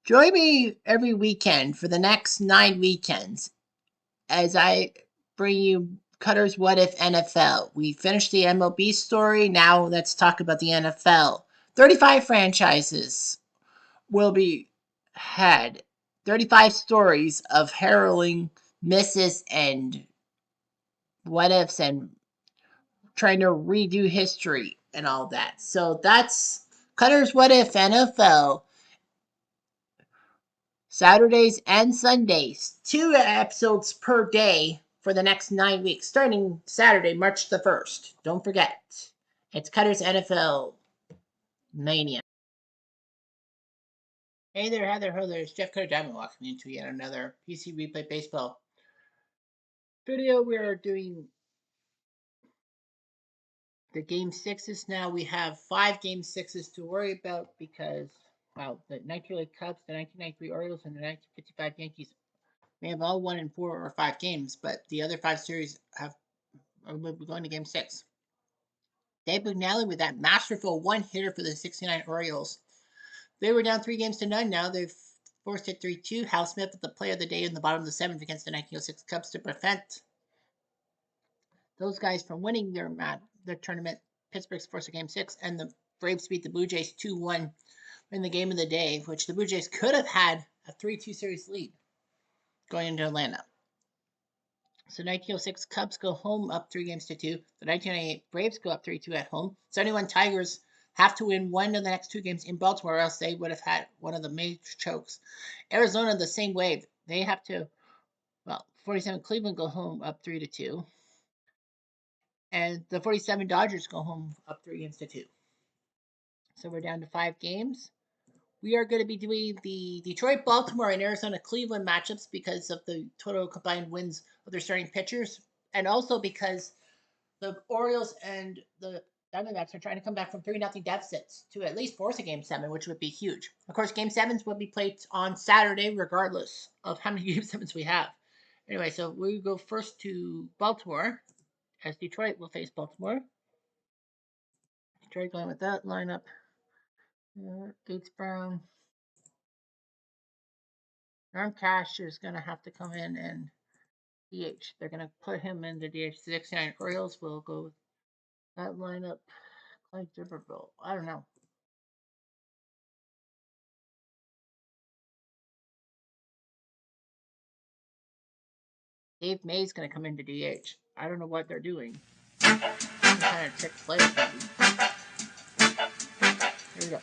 Join me every weekend for the next 9 weekends as I bring you Cutter's What If NFL. We finished the MLB story. Now let's talk about the NFL. 35 franchises will be had. 35 stories of harrowing misses and what ifs and trying to redo history and all that. So that's Cutter's What If NFL. Saturdays and Sundays, 2 episodes per day for the next 9 weeks, starting Saturday, March the 1st. Don't forget, it's Cutter's NFL Mania. Hey there, Heather, ho there, it's Jeff Cutter Diamond welcoming you to yet another PC Replay Baseball video. We are doing the Game 6s now. We have 5 Game 6s to worry about because, well, the 1908 Cubs, the 1993 Orioles, and the 1955 Yankees may have all won in 4 or 5 games, but the other 5 series we're going to Game 6. Dave McNally with that masterful one-hitter for the 69 Orioles. They were down 3-0. Now they've forced it 3-2. Hal Smith with the play of the day in the bottom of the 7th against the 1906 Cubs to prevent those guys from winning their tournament. Pittsburgh's forced a Game 6, and the Braves beat the Blue Jays 2-1 in the game of the day, which the Blue Jays could have had a 3-2 series lead going into Atlanta. So 1906 Cubs go home up 3-2. The 1998 Braves go up 3-2 at home. 71 Tigers have to win one of the next 2 games in Baltimore, or else they would have had one of the major chokes. Arizona the same way. They have to, 47 Cleveland go home up 3-2. And the 47 Dodgers go home up 3-2. So we're down to 5 games. We are going to be doing the Detroit, Baltimore, and Arizona, Cleveland matchups because of the total combined wins of their starting pitchers, and also because the Orioles and the Diamondbacks are trying to come back from 3-0 deficits to at least force a Game 7, which would be huge. Of course, Game 7s will be played on Saturday, regardless of how many Game 7s we have. Anyway, so we go first to Baltimore, as Detroit will face Baltimore. Detroit going with that lineup. Gates Brown. Norm Cash is going to have to come in and DH. They're going to put him in the DH. 69 Orioles will go with that lineup. Clay Dipperville. I don't know. Dave May's going to come into DH. I don't know what they're doing. Some kind of trick play. Here we go.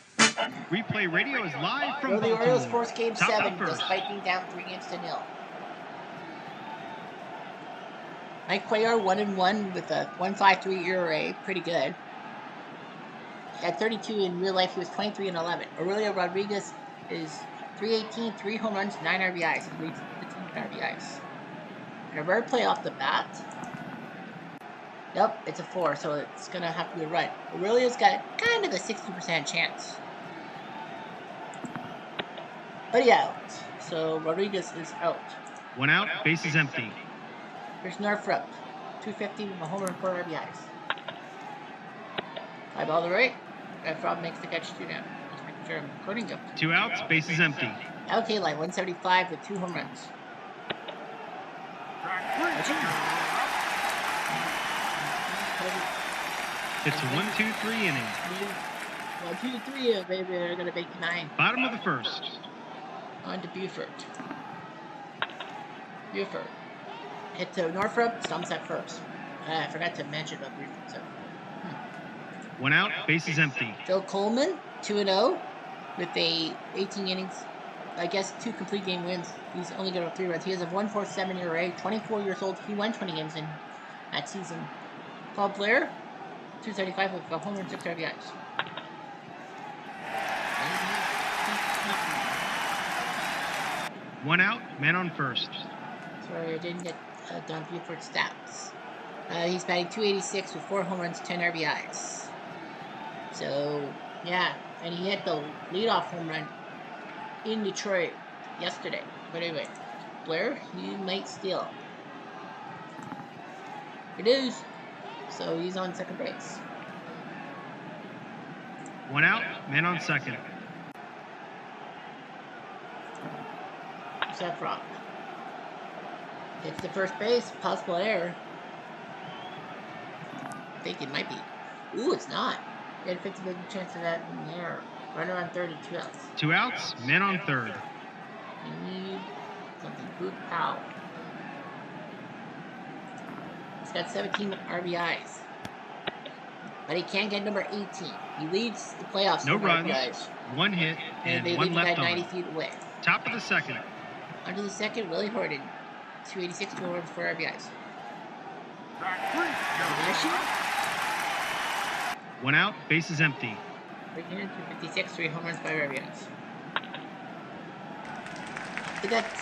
Replay radio is live from the Baltimore. Orioles force Game 7 despite being down 3-0. Mike Cuellar 1-1 with a 1.53 ERA, pretty good. At 32 in real life, he was 23-11. Aurelio Rodriguez is 318, 3 home runs, 9 RBIs. He leads the team in RBIs. And a rare play off the bat. Yep, it's a 4, so it's going to have to be a run. Aurelio's got kind of a 60% chance. But yeah, out. So Rodriguez is out. 1 out, base is empty. Here's Northrup, 250 with a homer and 4 RBIs. Fly ball to right. Rob makes the catch 2 down. Just making sure I'm recording him. 2 outs, base is empty. LK line 175 with 2 home runs. It's a 1-2-3 inning. 1-2-3, baby. They're gonna make 9. Bottom of the 1st. On to Buford. Hit to Northrup. Stumps at first. I forgot to mention about Buford. So. 1 out, base is empty. Joe Coleman, 2-0 with a 18 innings. I guess 2 complete game wins. He's only got 3 runs. He has a 1.47 ERA. 24 years old. He won 20 games in that season. Paul Blair, 275 with a homer and 6 RBIs. One out, man on first. Sorry, I didn't get Don Buford's stats. He's batting 286 with 4 home runs, 10 RBIs. So, yeah, and he hit the leadoff home run in Detroit yesterday. But anyway, Blair, he might steal. It is. So he's on second base. 1 out, man on second. Sephiroth. It's the first base. Possible error. I think it might be. Ooh, it's not. They had a 50 chance of that in the air. Runner on third and 2 outs. 2 outs, men on third. We need something. Boot Powell. He's got 17 RBIs. But he can't get number 18. He leads the playoffs. No in runs, RBIs. 1 hit, and they 1 leave the guy left 90 on. feet away. Top of the second. Under the second, Willie Horton. 286, 2 runs, 4 RBIs. 1 out, bases empty. 256, 3 home runs, 5 RBIs. But that's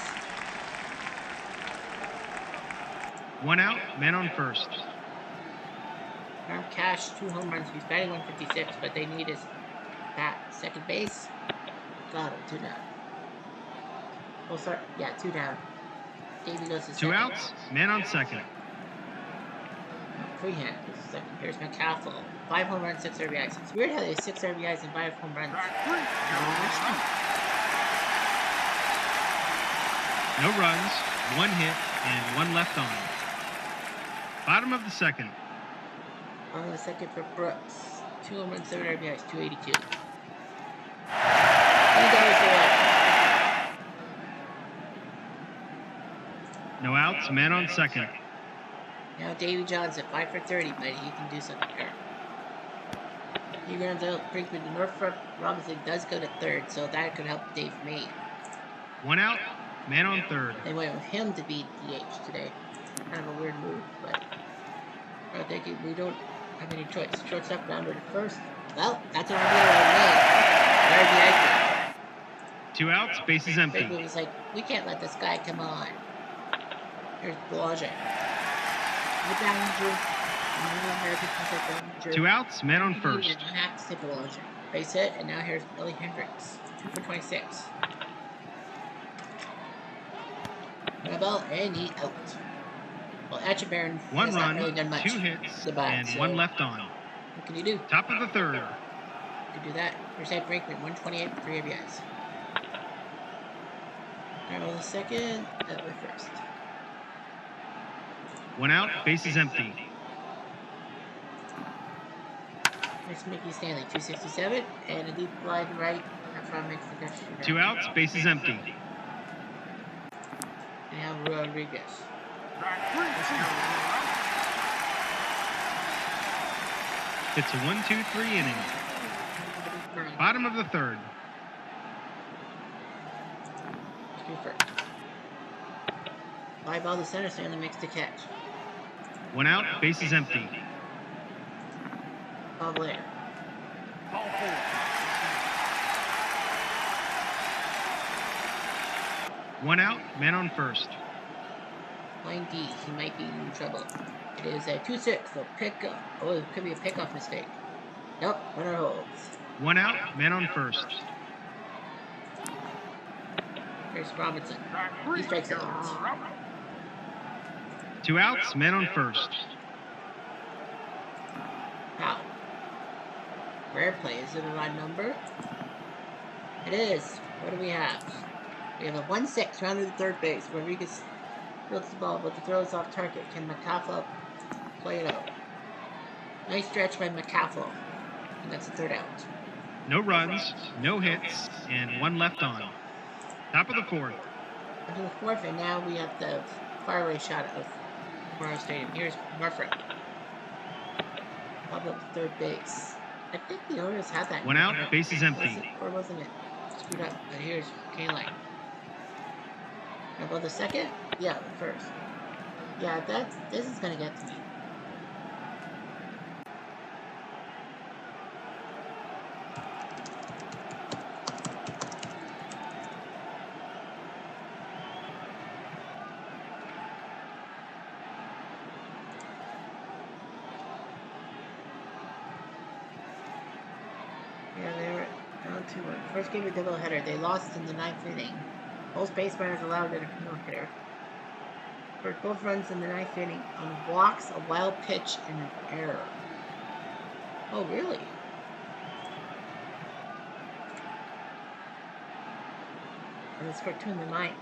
1 out, man on first. Arm Cash, 2 home runs. He's batting 156, but they need his bat. Second base. Got him, 2 down. Oh, sorry. Yeah, 2 down. Davey goes to 2 second. outs, man on second. Freehand goes to second. Here's McCaffrey. 5 home runs, 6 RBIs. It's weird how they have 6 RBIs and 5 home runs. No runs, 1 hit, and 1 left on. Bottom of the second. On the second for Brooks. 2 home runs, 7 RBIs, 282. No outs, man on second. Now Davy Johnson, 5 for 30, but he can do something here. He runs out, Brinkman to Norfolk. Robinson does go to third, so that could help Dave May. 1 out, man on third. They went with him to be DH today. Kind of a weird move, but I think we don't have any choice. Shortstop rounder to first. Well, that's what RBI. 2 outs, bases empty. Brinkman was like, we can't let this guy come on. Here's Boulanger. 2 outs, man on first. Base hit, and now here's Billy Hendricks. 2 for 26. Bell, and he out. Well, Etchebarren 1 run, really done much 2 hits, bat, and so 1 left on. What can you do? Top of the third. You can do that. Here's Ed Brinkman, 128 for 3 RBIs. Carroll the second, that way first. 1 out, bases empty. Next, Mickey Stanley, 267, and a deep fly to right. That's why makes the catch. 2 outs, bases empty. And now Rodriguez. It's a 1-2-3 inning. Bottom of the third. Fly ball to center, Stanley makes the catch. 1 out, bases empty. Bob Blair. Ball 4. 1 out, man on first. Line D, he might be in trouble. It is a 2-6, so pick up. Oh, it could be a pickoff mistake. Nope, runner holds. 1 out, man on first. Here's Robinson. He strikes out. 2 outs, man on first. Wow. Rare play. Is it a right number? It is. What do we have? We have a 1-6 rounded to third base. Rodriguez fields the ball, but the throw is off target. Can McCaffrey play it out? Nice stretch by McCaffrey. And that's the third out. No runs, no hits, and 1 left on. Top of the fourth. Into the fourth, and now we have the faraway shot of Memorial Stadium. Here's Murphy. Up at third base. I think the Orioles had that. 1 out, base is empty. Or wasn't it? Screwed up. But here's K-Line. How about the second? Yeah, the first. Yeah, this is gonna get to me. Yeah, they were down 2-1. First game of doubleheader. They lost in the 9th inning. Both base runners allowed in a no-hitter. For both runs in the 9th inning on walks, a wild pitch, and an error. Oh, really? And they scored 2 in the 9th.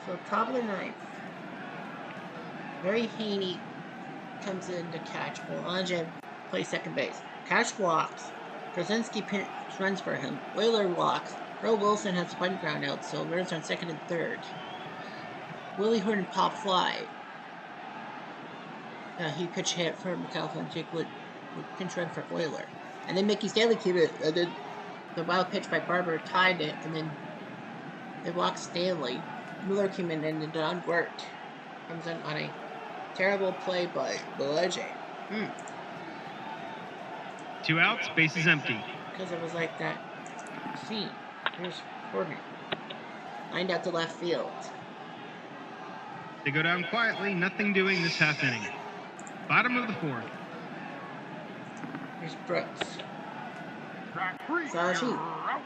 So top of the ninth. Very Haney comes in to catch. Belanger plays second base. Cash walks. Krasinski runs for him. Whaler walks. Earl Wilson has a bunting ground out, so runners on second and third. Willie Horton pop fly. He pitch hit for McAlpha, and Jake would pinch run for Whaler. And then Mickey Stanley came in, and then the wild pitch by Barber tied it, and then they walked Stanley. Miller came in, and then Don Wirt comes in on a terrible play by Belanger. 2 outs, bases empty. Because it was like that scene. Here's Tourney. Lined out to left field. They go down quietly, nothing doing this half inning. Bottom of the fourth. Here's Brooks. Strike 3. Sashi. You're out.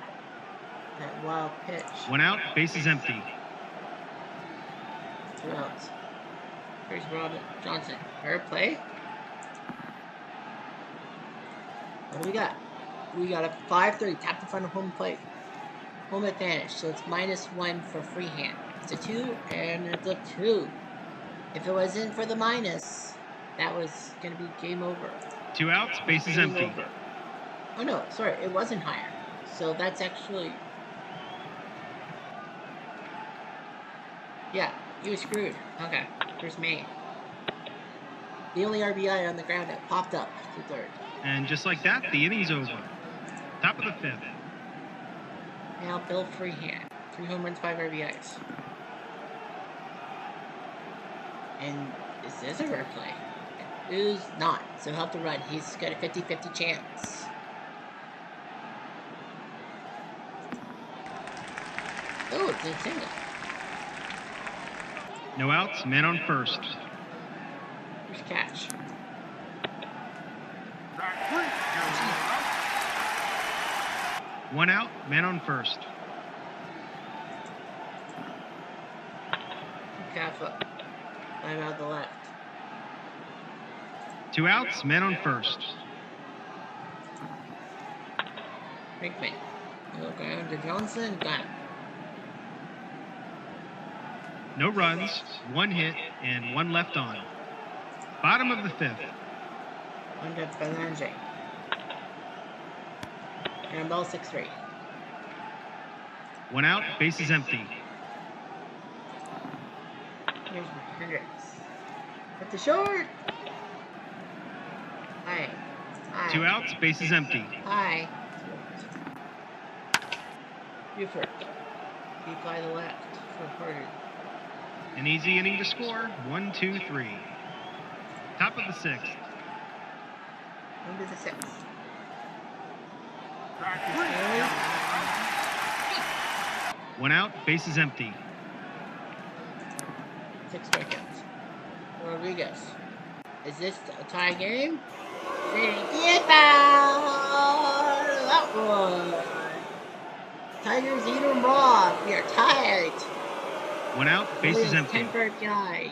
That wild pitch. 1 out, bases empty. 2 outs. Here's Robin Johnson. Fair play. What do we got? We got a 5-3. Tap the front of home plate. Home advantage. So it's -1 for freehand. It's a 2 and it's a 2. If it wasn't for the minus, that was going to be game over. 2 outs, bases Game empty. over. Oh no, sorry, it wasn't higher. So that's actually... Yeah, he was screwed. Okay, here's May. The only RBI on the ground that popped up to third. And just like that, the inning's over. Top of the fifth. Now Bill Freehand. 3 home runs, 5 RBIs. And is this a rare play? It is not. So help the run. He's got a 50-50 chance. Oh, it's a single. No outs, man on first. Here's catch. Strike 3. You're out. 1 out, man on first. Calf up. 5 out the left. 2 outs, man on first. Brinkman. Little ground to Johnson. Got him. No runs, 1 hit, and 1 left on. Bottom of the fifth. Under Belanger. And ball 6-3. 1 out, bases empty. Here's Hendricks. At the short. High. High. 2 outs, bases empty. High. Buford. Deep by the left for Carter. An easy inning to score. 1, 2, 3. Top of the sixth. Under the 6th. Strike 3. Stanley. 1 out, bases empty. 6 strikeouts. Rodriguez. Is this a tie game? Get out of that one. Tigers eat 'em raw. We are tired. 1 out, bases empty. 10-bird guy.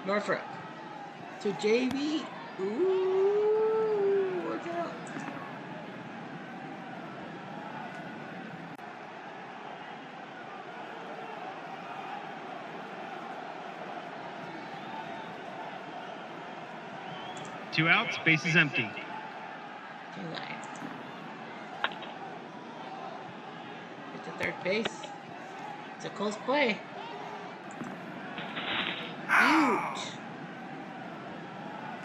Norfolk. To JV. Ooh. Watch out. Two outs, bases empty. 2-9. It's a third base. It's a close play. Huge.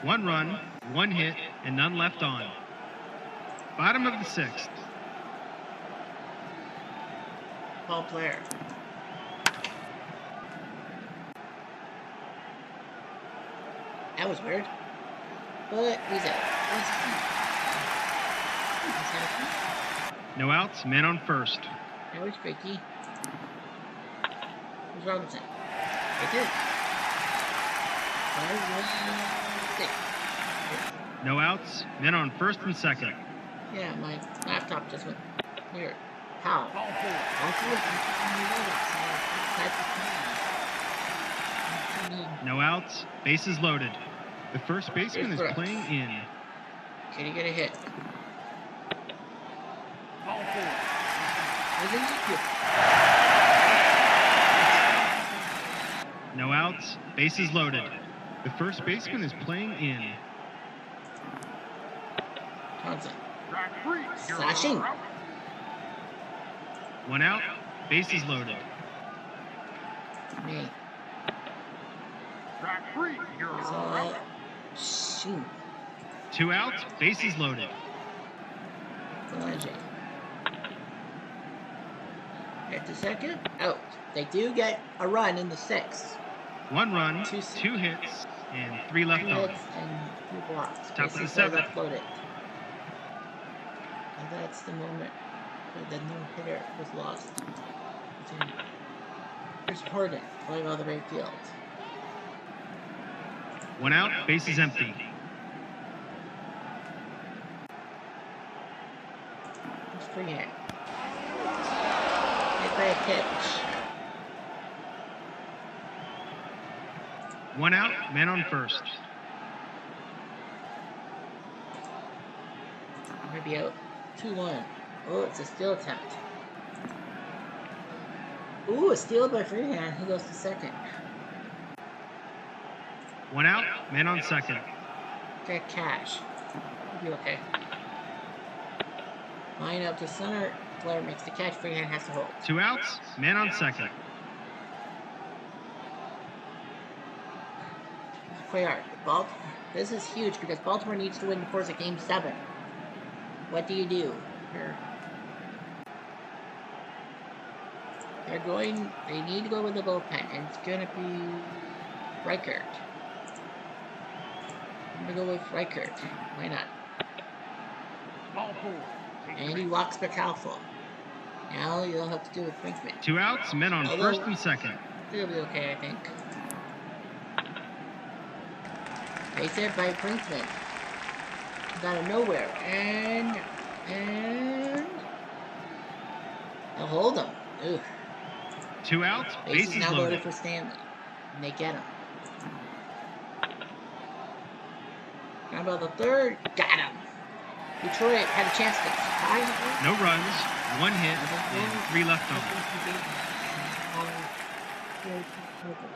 1 run, 1 hit, and none left on. Bottom of the sixth. Ball player. That was weird. But he's out. He's happy. No outs, man on first. That was tricky. Who's Robinson? Right there. 5-1-6. No outs, men on first and second. Yeah, my laptop just went weird. How? Ball 4. No outs, bases loaded. The first baseman is Correct. playing in. Can he get a hit? Ball 4. Isn't he good? No outs. Bases loaded. The first baseman is playing in. Johnson. Track 3, you're Slashing. out. 1 out. Bases loaded. Me. Track 3, you're out. Slashing. 2 outs. Bases loaded. Belanger. Get to second. Out. They do get a run in the sixth. 1 run, Two 2 hits, and 3 left 2 on. hits and 2 blocks. Top of the Bases are 7th. left loaded. And that's the moment where the no-hitter was lost. Here's Horton, playing on the right field. 1 out. Bases empty. Here's Freehand. Hit by a pitch. 1 out. Man on first. Maybe out. 2-1. Oh, it's a steal attempt. Ooh, a steal by Freehand. He goes to second. 1 out. Man on second. Get cash. He'll be okay. Line up to center. Blair makes the catch. Freehand has to hold. 2 outs. Man on second. Cuellar. This is huge because Baltimore needs to win the course of Game 7. What do you do? They need to go with the bullpen, and it's going to be Reichert. I'm going to go with Reichert. Why not? Ball 4. And he walks Bacalfo. Now you'll have to do with Brinkman. 2 outs. Men on first and second. It'll be okay, I think. They said by Brinkman. Out of nowhere. And they'll hold him. Ugh. 2 outs. Bases Bases now loaded. loaded for Stanley. And they get him. How about the third? Got him. Detroit had a chance to tie it. No runs, 1 hit, and 3 left on.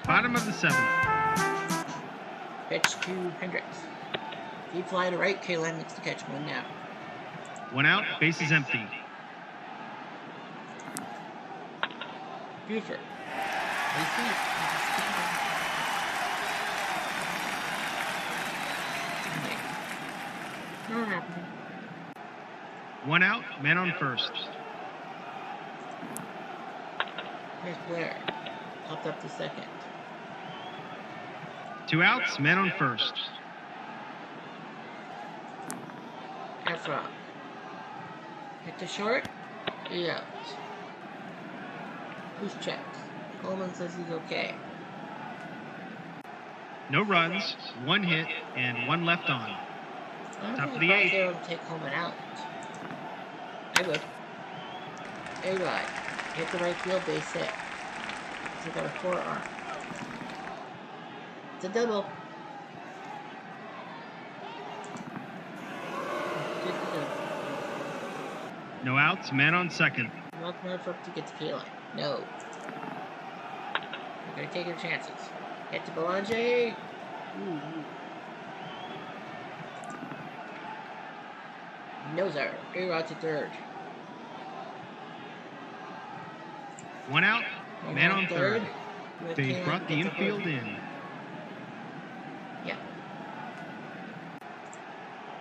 Bottom of the 7th. Pitch to Hendricks. Deep fly to right. Kalen makes the catch. 1 now. 1 out. Bases empty. Buford. Not happening. 1 out. Man on first. Here's Blair. Popped up to second. 2 outs. Man on first. Efron. Hit to short. 3 out. Who's checked? Coleman says he's okay. No runs, 1 hit, and 1 left on. Top of the 8th. They would take Coleman out. I would. A-Rod. Hit the right field, base hit. He's got a forearm. It's a double. No outs. Man on second. Not enough up to get to Kayla. No. They're gonna take their chances. Hit to Belanger. No, sir. A-Rod to third. 1 out. Man on third. With They Kayla brought the gets a infield home. in. Yeah.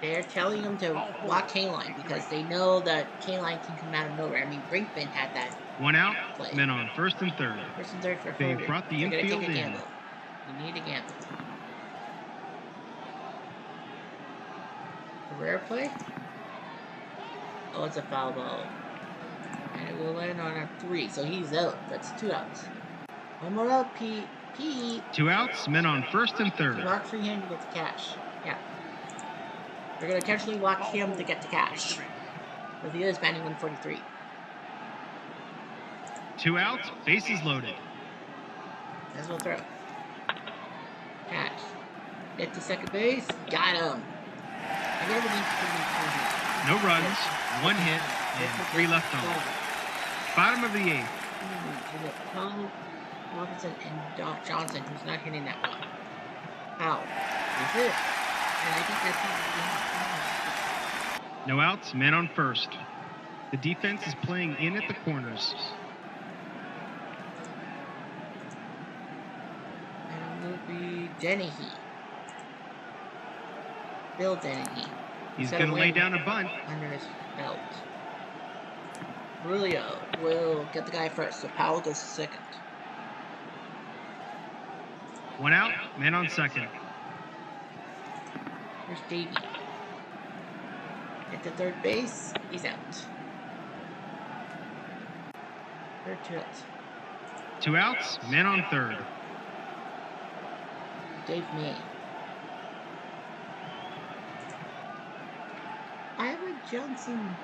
They're telling him to walk K-line because they know that K-line can come out of nowhere. I mean, Brinkman had that 1 out. play. Men on first and third. First and third for They Herder. brought the They're gonna infield take a in. gamble. You need a gamble. A rare play? Oh, it's a foul ball. And it will land on a 3, so he's out. That's 2 outs. 1 more out, Pete. 2 outs. Men on first and third. Walk Freehand to get the cash. Yeah. They're going to intentionally walk him to get the cash. But he is batting 143. 2 outs. Bases loaded. As well throw. Cash. Hit to second base. Got him. I never need to be No runs, 1 hit, and 3 left on. Bottom of the 8th. Robinson and Johnson, who's not hitting that well. Ow. Is it? And I think that's the No outs, men on first. The defense is playing in at the corners. and it will be Dennehy. Bill Dennehy. He's got going to lay down a bunt. Under his belt. Rulio will get the guy first, so Powell goes to second. 1 out, men on second. Here's Davey. At the third base, he's out. Third, 2 outs. 2 outs, men on third. Dave May. Ira Johnson.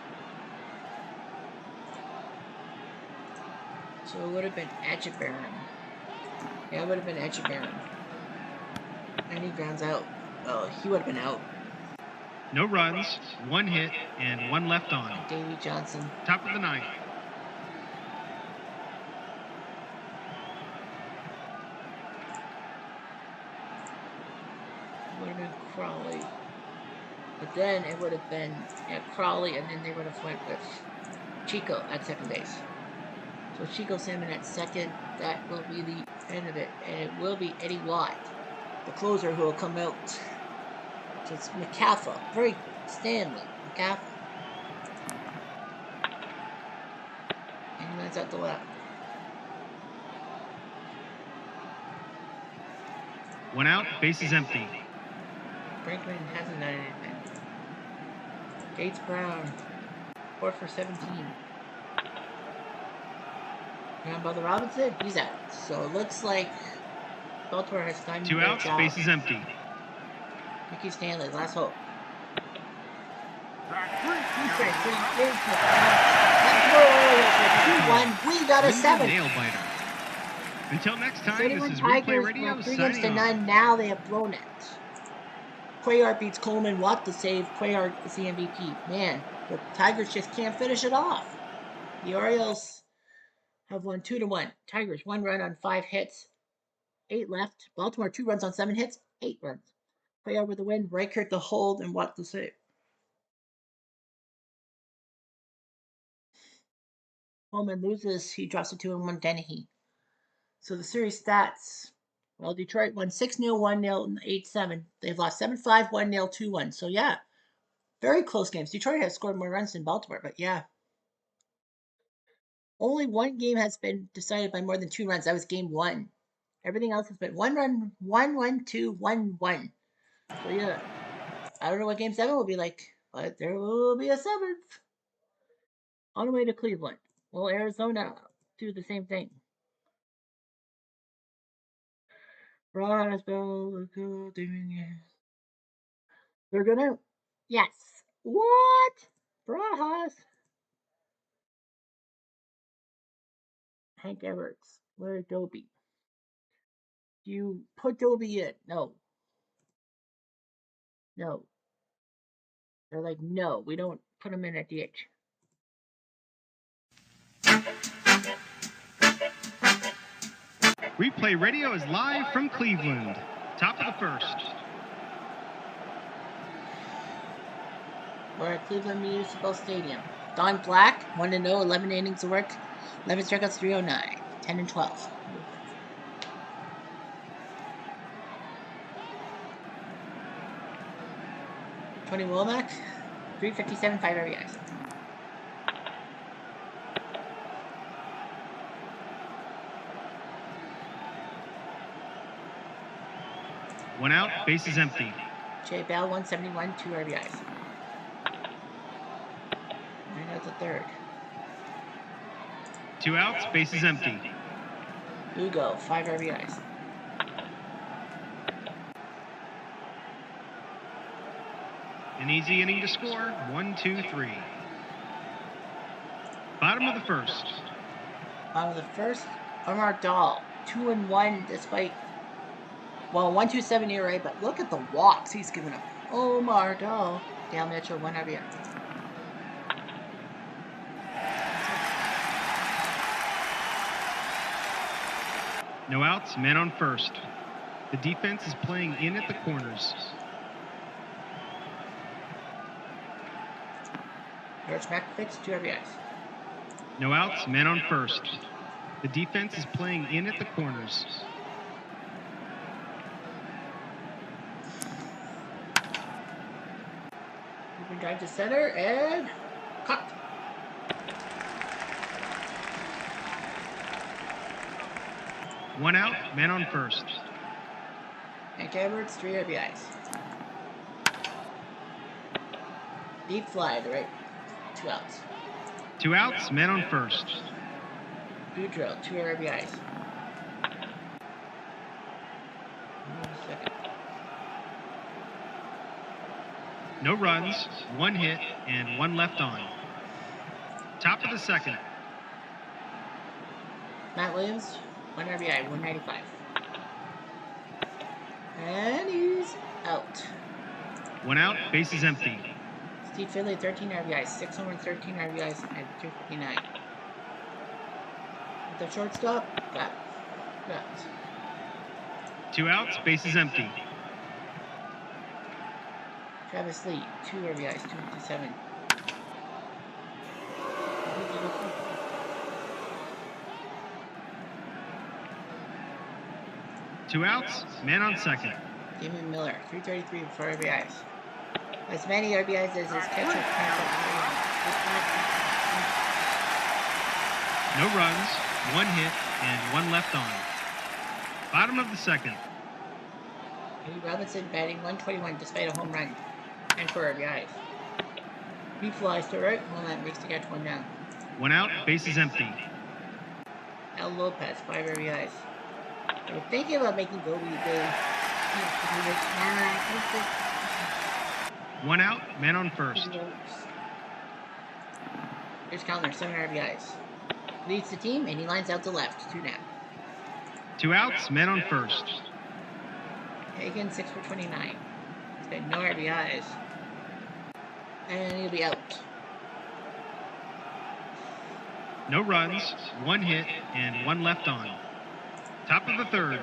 So it would have been Etchebarren. Yeah, it would have been Etchebarren. And he grounds out. Oh, he would have been out. No runs, 1 hit, and 1 left on. Davey Johnson. Top of the ninth. Would have been Crawley. But then it would have been Crawley, and then they would have went with Chico at second base. So Chico Salmon at second. That will be the end of it. And it will be Eddie Watt, the closer, who will come out. So it's McCaffrey. Very Stanley. McCaffrey. And he lands out the left. 1 out, base is empty. Franklin hasn't done anything. Gates Brown. 4 for 17. And Brother Robinson, he's out. So it looks like Baltimore has time to 2 outs, base is empty. Mickey Stanley, last hope. That's 2-1. We got a 7. Nail biter. Until next time, this is Tigers Replay Radio 3-9. signing off. Now they have blown it. Cuellar beats Coleman. Watt the save. Cuellar is the MVP. Man, the Tigers just can't finish it off. The Orioles have won 2-1. Tigers 1 run on 5 hits, 8 left. Baltimore 2 runs on 7 hits, 8 runs. Cuellar with the win. Reichert the hold, and Watt the save. Coleman loses. He drops to 2-1. Dennehy. So the series stats. Well, Detroit won 6-0, 1-0, and 8-7. They've lost 7-5, 1-0, 2-1. So, yeah, very close games. Detroit has scored more runs than Baltimore, but yeah. Only one game has been decided by more than 2 runs. That was game 1. Everything else has been 1 run, 1-1, 2, 1-1. So, yeah, I don't know what game 7 will be like, but there will be a 7th. On the way to Cleveland. Will Arizona do the same thing? They're gonna. Yes. What? Barajas. Hank Everts. Larry Doby. Do you put Doby in? No. No. They're like, no, we don't put him in at DH. Replay Radio is live from Cleveland. Top of the first. We're at Cleveland Municipal Stadium. Don Black, 1-0, 11 innings of work, 11 strikeouts, 309, 10-12. Tony Womack, 357, 5 RBIs. One out, base is empty. Jay Bell, 171, 2 RBIs. And that's a third. 2 outs, base is empty. Lugo, 5 RBIs. An easy inning to score. 1, 2, 3. Bottom of the first. Bottom of the first, Omar Dahl, 2-1 despite, well, 1.27 ERA, but look at the walks he's given up. Omar Dahl, Dale Mitchell, 1 RBI. No outs, men on first. The defense is playing in at the corners. George McFix, 2 RBIs. No outs, men on first. The defense is playing in at the corners. Moving drive to center and cut. One out, men on first. Hank Edwards, 3 RBIs. Deep fly to right. 2 outs. 2 outs, men on first. Boudreaux, 2 RBIs. Second. No runs, 1 hit, and 1 left on. Top of the second. Matt Williams, 1 RBI, 195. And he's out. 1 out, bases empty. Steve Finley, 13 RBIs, 6 homers, 13 RBIs, and 259. At the shortstop, got. 2 outs, bases empty. Travis Lee, 2 RBIs, 257. Two outs, man on second. Damon Miller, 333 with 4 RBIs. As many RBIs as his catcher. No runs, 1 hit, and 1 left on. Bottom of the second. Eddie Robinson batting 121 despite a home run and 4 RBIs. He flies to right, Moreland makes the catch 1 down. 1 out, bases empty. El Lopez, 5 RBIs. I was thinking about making Goldie big. 1 out, man on first. Here's Callner, 7 RBIs. Leads the team and he lines out to left, 2 down. 2 outs, men on first. Hagen, 6 for 29. He's got no RBIs. And he'll be out. No runs, 1 hit, and 1 left on. Top of the third.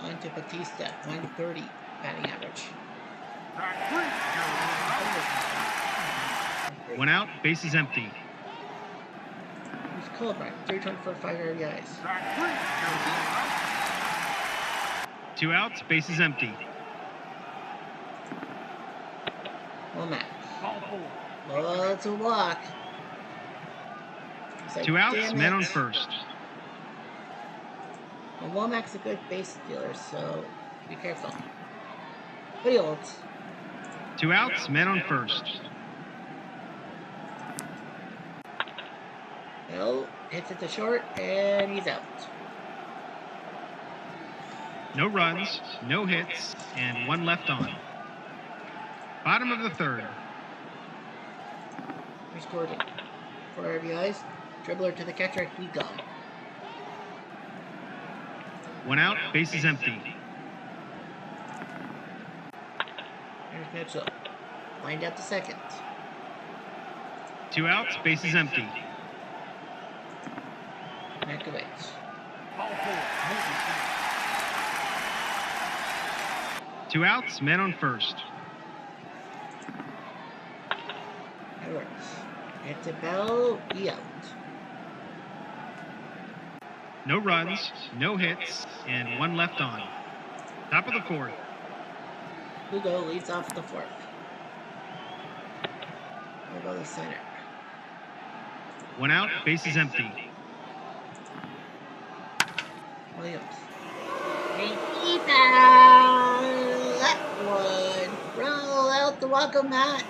On to Batista, 130 batting average. Track 3, you're 1 out, bases empty. Here's Colburn, 324, 5 RBIs. Track 3, 2 outs, bases empty. Womack. ball 4. Oh, it's a walk. He's like, 2 outs, damn men it. on first. Well, Womack's a good base stealer, so be careful. But he holds. 2 outs, men on first. Hill hits it to short, and he's out. No runs, no hits, and 1 left on. Bottom of the third. Here's Gordon. 4 RBIs. Dribbler to the catcher, he gone. 1 out, bases empty. Here's Mitchell. Lined out to second. 2 outs, bases empty. Mankiewicz. Ball 4. 2 outs, men on first. Edwards. Hits a bell, he out. No runs, no hits, and 1 left on. Top of the fourth. Lugo leads off the 4th. What about the center? 1 out, bases empty. Williams. And he fouled that one. Roll out the welcome mat.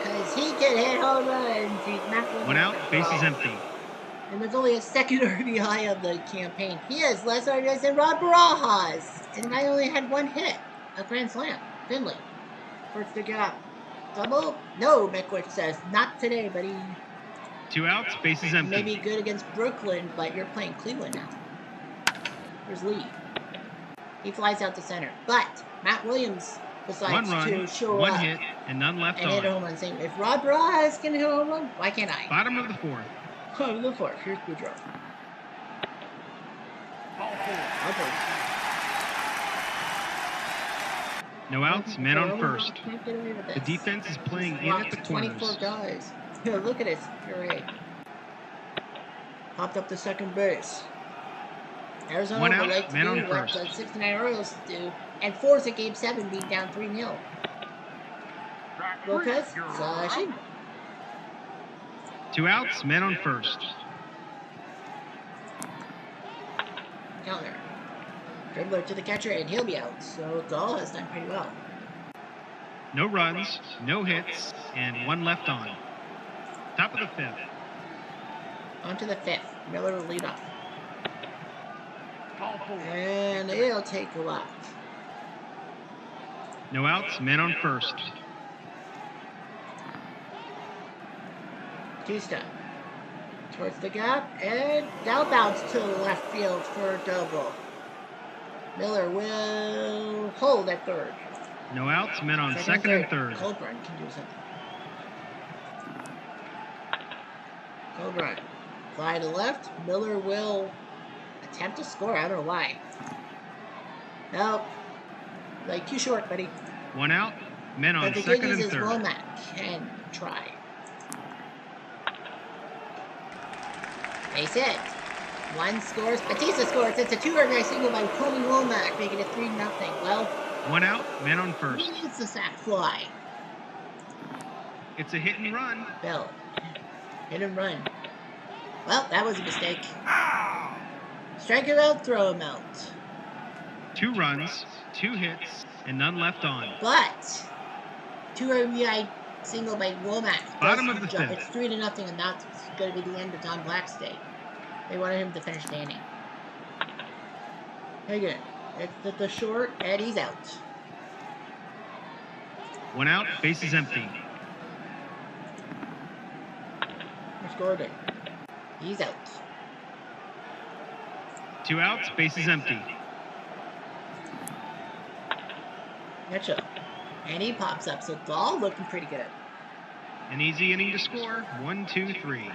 Because he can hit home runs. He's not 1 out, bases empty. And there's only a second RBI of the campaign. He has less RBIs than Rob Barajas. And I only had 1 hit. A grand slam. Finley. First to get up. Double? No, Meckwich says. Not today, buddy. 2 outs, bases empty. Maybe good against Brooklyn, but you're playing Cleveland now. Here's Lee. He flies out to center. But Matt Williams 1 decides run, to show 1 up hit, and none left and hit a on. home run. Saying, if Rob Barajas can hit a home run, why can't I? Bottom of the fourth. Oh, the 4th. Here's Boudreaux. Ball 4. covered. No outs, men on first. Can't get away with The this. defense is playing in Walked at the 24 corners. guys. Here, look at this. Great. Popped up to second base. Arizona One would out, like to man do on what first. the 69 Orioles do and force a Game 7 being down 3-0. Lopez, slashing. 2 outs, men on first. Counter. Dribbler to the catcher, and he'll be out. So Dahl has done pretty well. No runs, no hits, and 1 left on. Top of the 5th. On to the 5th. Miller will lead off. Ball 4. And he'll take a left. No outs, men on first. Batista. Towards the gap, and down bounce to left field for a double. Miller will hold at third. No outs, men on second and third. Colburn can do something. Colburn. Fly to left. Miller will attempt to score. I don't know why. Nope. Like, too short, buddy. 1 out, men on But the good second news and is third. Womack can try. Base hit. One scores. Batista scores. It's a 2-RBI single by Tony Womack, making it 3-0. Well, 1 out, men on first. it's a sack fly. It's a hit and run. Bell. Hit and run. Well, that was a mistake. Strike him out, throw him out. 2 runs, 2 hits, and none left on. But 2-RBI single by Womack. Bottom of the job. 5th. It's 3-0, and that's going to be the end of Don Black's day. They wanted him to finish the inning. Again, it's at the short, and he's out. 1 out, bases empty. Here's Gordon. He's out. 2 outs, bases empty. Mitchell. And he pops up, so Dahl looking pretty good. An easy inning to score. 1, 2, 3.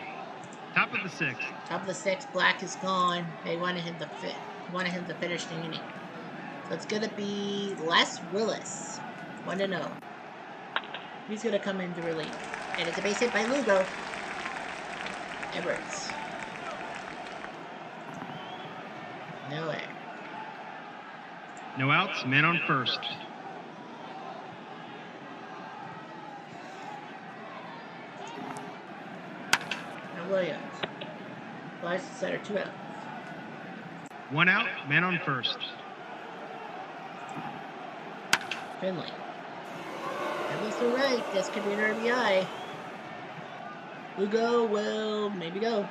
Top of the 6th. Top of the 6th, Black is gone. They wanted him to finish the inning. So it's gonna be Les Willis. 1-0. He's gonna come in to relief. And it's a base hit by Lugo. Edwards. Nowhere. No outs, men on first. Now Williams. Flies to center, 2 outs. 1 out, men on first. Finley. That was the right. This could be an RBI. Lugo will maybe go.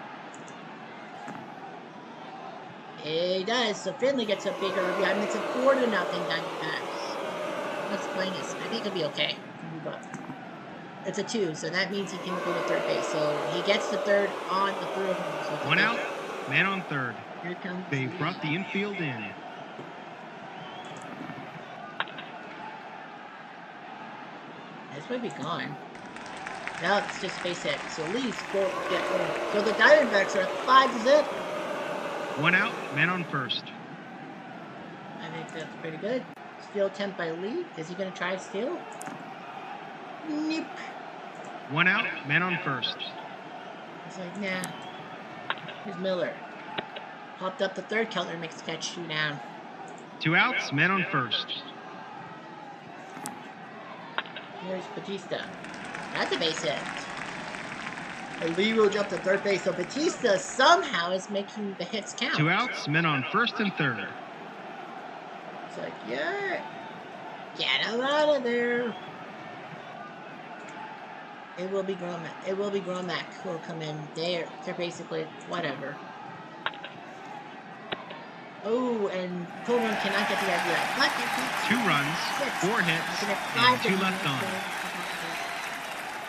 He does. So Finley gets a big RBI. I mean, it's a 4-0 Diamondbacks. Let's play this. I think he'll be okay. Move up. It's a 2, so that means he can go to third base. So he gets the third on the third. So 1 out, man on third. Here comes. They brought the infield in. This might be gone. No, it's just base hit. So Leafs go get home. So the Diamondbacks are 5-0. 1 out, man on first. I think that's pretty good. Steal attempt by Lee. Is he going to try to steal? Nope. 1 out, man on first. He's like, nah. Here's Miller. Popped up the third. Keller makes the catch, 2 down. 2 outs, man on first. Here's Batista. That's a base hit. And Lee will jump to third base. So Batista somehow is making the hits count. 2 outs, men on first and third. It's like, yeah. Get him out of there. It will be Gromack. It will be Gromack who will come in. They're basically whatever. Oh, and Coleman cannot get the RBI. 2 runs, 4 hits, and 2 left on.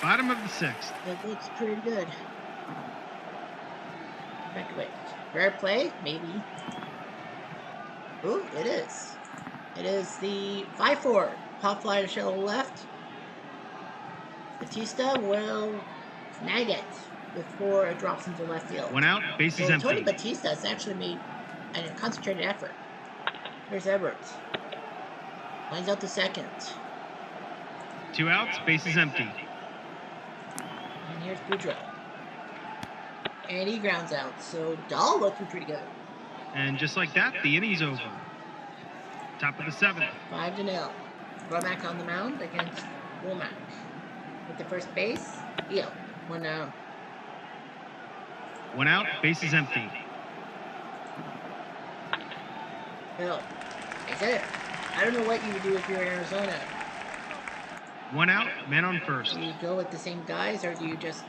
Bottom of the 6th. It looks pretty good. Back away. Fair play? Maybe. Ooh, it is. It is the 5-4. Pop fly to show left. Batista will snag it before it drops into left field. 1 out, bases So empty. Tony Batista has actually made a concentrated effort. There's Edwards. Lines out the second. 2 outs, bases empty. And here's Boudreaux. And he grounds out. So Dahl looking pretty good. And just like that, the inning's over. Top of the 7th. 5-0. Womack on the mound against Womack. With the first base, Eo. 1 down. 1 out, bases empty. Bill, I said it. I don't know what you would do if you're in Arizona. 1 out, man on first. Do you go with the same guys or do you just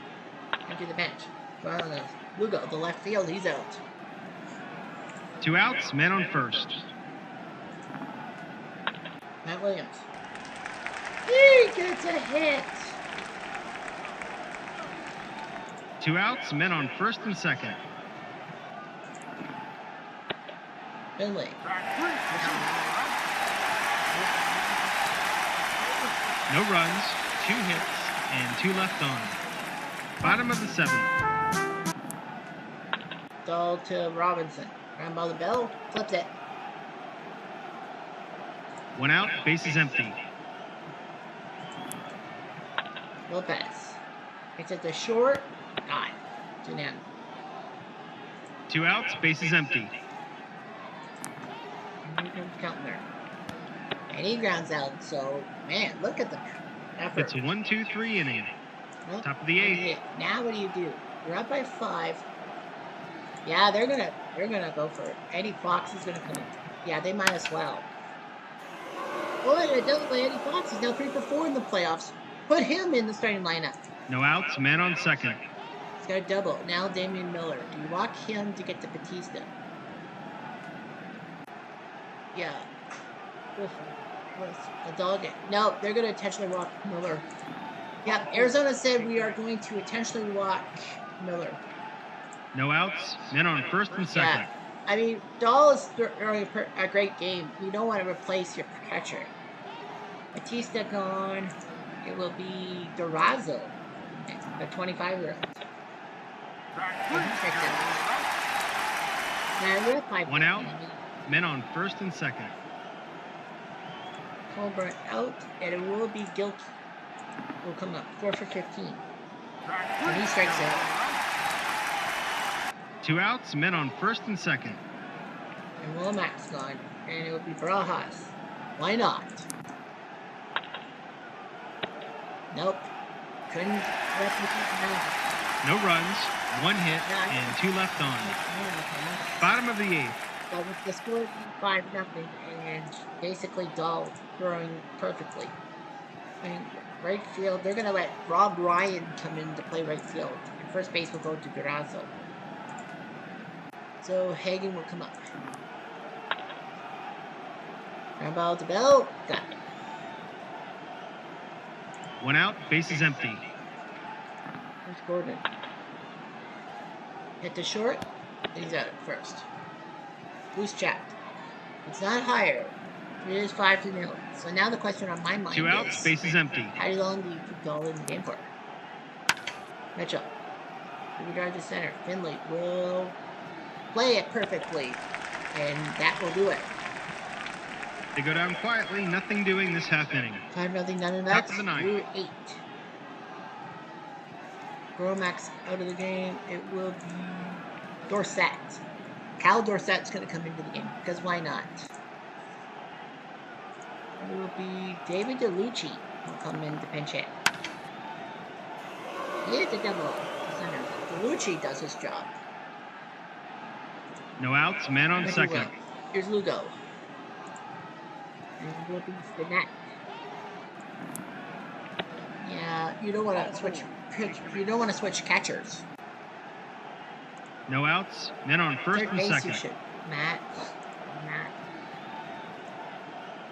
empty the bench? Well, I don't know. Lugo, the left field, he's out. 2 outs, man on first. Matt Williams. He gets a hit. 2 outs, men on first and second. Finley. No runs, 2 hits, and 2 left on. Bottom of the 7th. Dahl to Robinson. Ground ball to Bell. Flipped it. 1 out, bases empty. Lopez. It's at the short. God. To end. 2 outs, bases empty. And here comes Keltner. And he grounds out. So, man, look at the effort. It's a 1-2-3 inning. Well, Top of the 8th. now what do? You're up by 5. Yeah, they're gonna go for it. Eddie Fox is gonna come in. Yeah, they might as well. Boy, it doesn't play Eddie Fox. He's now 3 for 4 in the playoffs. Put him in the starting lineup. No outs, man on second. He's got a double. Now Damian Miller. Do you walk him to get to Batista? Yeah. What's a dog? No, they're going to intentionally walk Miller. Yeah, Arizona said we are going to intentionally walk Miller. No outs, men on first and second. Yeah. I mean, Dahl is throwing a great game. You don't want to replace your catcher. Batista gone. It will be Durazo, the 25-year-old. Now, we're at 5. 1 out, men on first and second. Colbert out, and it will be Gilkey. Will come up 4 for 15. And he strikes out. 2 outs, men on first and second. And Womack's gone, and it will be Barajas. Why not? Nope. Couldn't replicate that. No runs, 1 hit, and 2 left on. Bottom of the 8th. But with the score 5-0, and basically Dahl throwing perfectly. I mean, right field, they're going to let Rob Ryan come in to play right field. And first base will go to Durazo. So Hagen will come up. Ground ball to Bell. Got it. 1 out, bases empty. Where's Gordon? Hit the short. He's out at first. Who's chapped? It's not higher. It is 5-0. So now the question on my mind 2 outs, is, bases empty. how long do you keep Dahl in the game for? Mitchell. We drive to center. Finley will play it perfectly. And that will do it. They go down quietly, nothing doing this half inning. 5-0, none of Top that. of the 9th. Through 8. Gromack's out of the game. It will be Dorsett. Cal Dorsett's going to come into the game, because why not? It will be David DeLucci will come in to pinch hit. He hit the double. DeLucci does his job. No outs, man on Very second. well. Here's Lugo. And it will be Stinnett. Yeah, you don't want to switch pitch. You don't want to switch catchers. No outs, men on first Third and base, you second. should. Matt.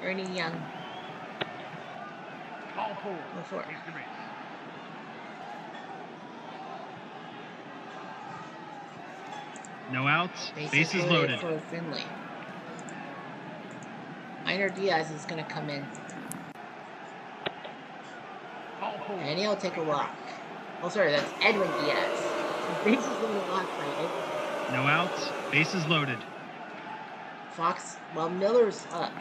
Ernie Young. Ball 4. Go for it. Extra base. No outs, bases loaded. For Finley. Einer Diaz is going to come in. Ball 4. And he'll take a walk. Oh, sorry, that's Edwin Diaz. Bases loaded walk by Edwin. No outs, bases loaded. Fox. Well, Miller's up.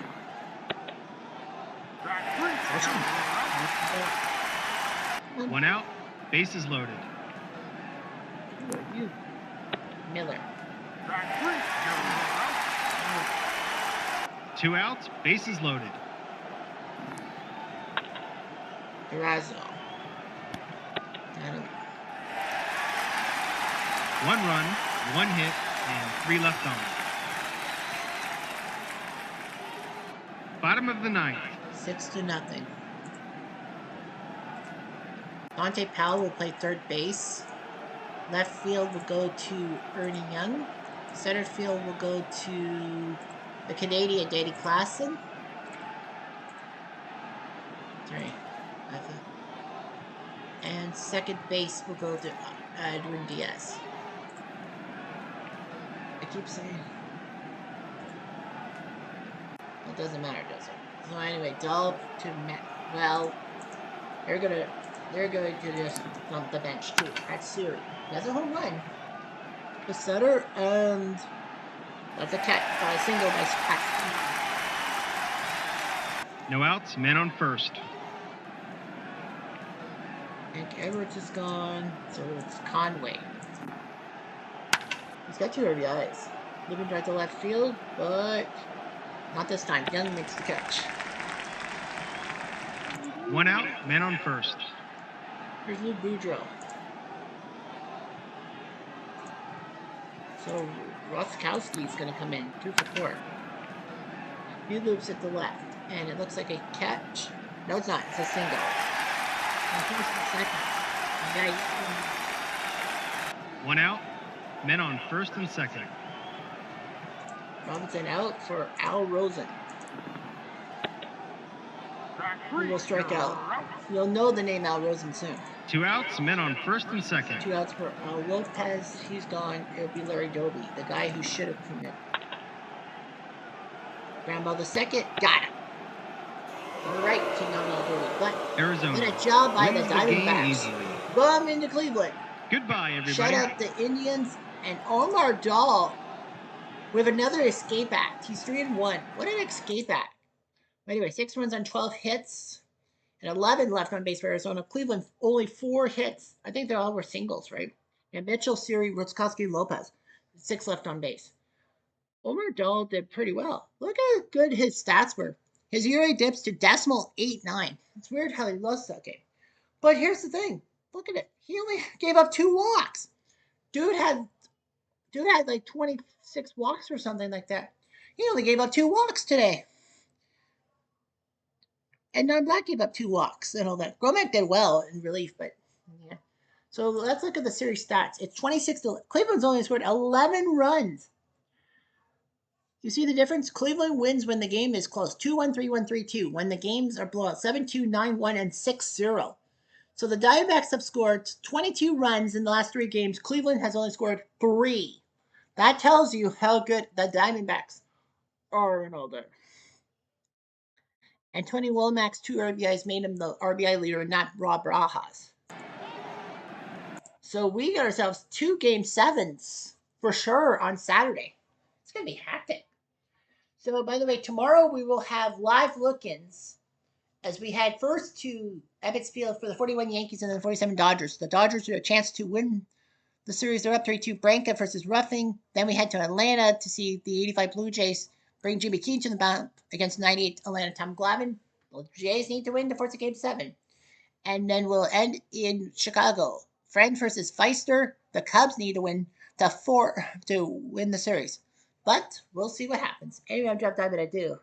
One out. Bases loaded. Who are you? Miller. Two outs. Bases loaded. Durazo. One run, one hit, and 3 left on. Bottom of the ninth. 6-0. Dante Powell will play third base. Left field will go to Ernie Young. Center field will go to the Canadian Danny Klassen. Sorry. And second base will go to Edwin Diaz. I keep saying it doesn't matter, does it? So anyway, Dahl to well, they're going to just bump the bench too. That's Siri. That's a home run. The setter, and that's a catch by a single by Pat. No outs, men on first. Hank Edwards is gone, so it's Conway. He's got 2 RBIs. Living drive to left field, but not this time. Young makes the catch. One out, men on first. Here's Lou Boudreau. So Rothkowski's going to come in, 2 for 4. New loops at the left, and it looks like a catch. No, it's not. It's a single. And here's the second. One out, men on first and second. Robinson out for Al Rosen. Who will strike out. You'll know the name Al Rosen soon. 2 outs, men on first and second. 2 outs for Lopez. He's gone. It'll be Larry Doby, the guy who should have come in. Ground ball the second. Got him. Right to Doby. But Arizona. what a job by the Diamondbacks. Easily. Bum into Cleveland. Goodbye, everybody. Shut out the Indians and Omar Dahl with another escape act. He's 3-1. What an escape act. Anyway, 6 runs on 12 hits and 11 left on base for Arizona. Cleveland only 4 hits. I think they all were singles, right? And Mitchell, Siri, Rutzkowski, Lopez. 6 left on base. Omar Dahl did pretty well. Look how good his stats were. His ERA dips to .89. It's weird how he lost that game. But here's the thing. Look at it. He only gave up 2 walks. Dude had like 26 walks or something like that. He only gave up 2 walks today. And non-black gave up 2 walks and all that. Gromek did well in relief, but yeah. So let's look at the series stats. It's 26 to Cleveland's only scored 11 runs. You see the difference? Cleveland wins when the game is close. 2-1, 3-1, 3-2. When the games are blowout, 7-2, 9-1, and 6-0. So the Diamondbacks have scored 22 runs in the last 3 games. Cleveland has only scored 3. That tells you how good the Diamondbacks are and all that. And Tony Womack's 2 RBIs made him the RBI leader, not Rob Rajas. So we got ourselves 2 game 7s for sure on Saturday. It's going to be hectic. So, by the way, tomorrow we will have live look-ins as we head first to Ebbets Field for the 41 Yankees and the 47 Dodgers. The Dodgers have a chance to win the series. They're up 3-2. Branca versus Ruffing. Then we head to Atlanta to see the 85 Blue Jays bring Jimmy Keane to the mound against 98 Atlanta Tom Glavine. The Jays need to win to force a game 7. And then we'll end in Chicago. Friend versus Feister. The Cubs need to win to win the series. But we'll see what happens. Anyway, I'm Jeff Diamond. I do.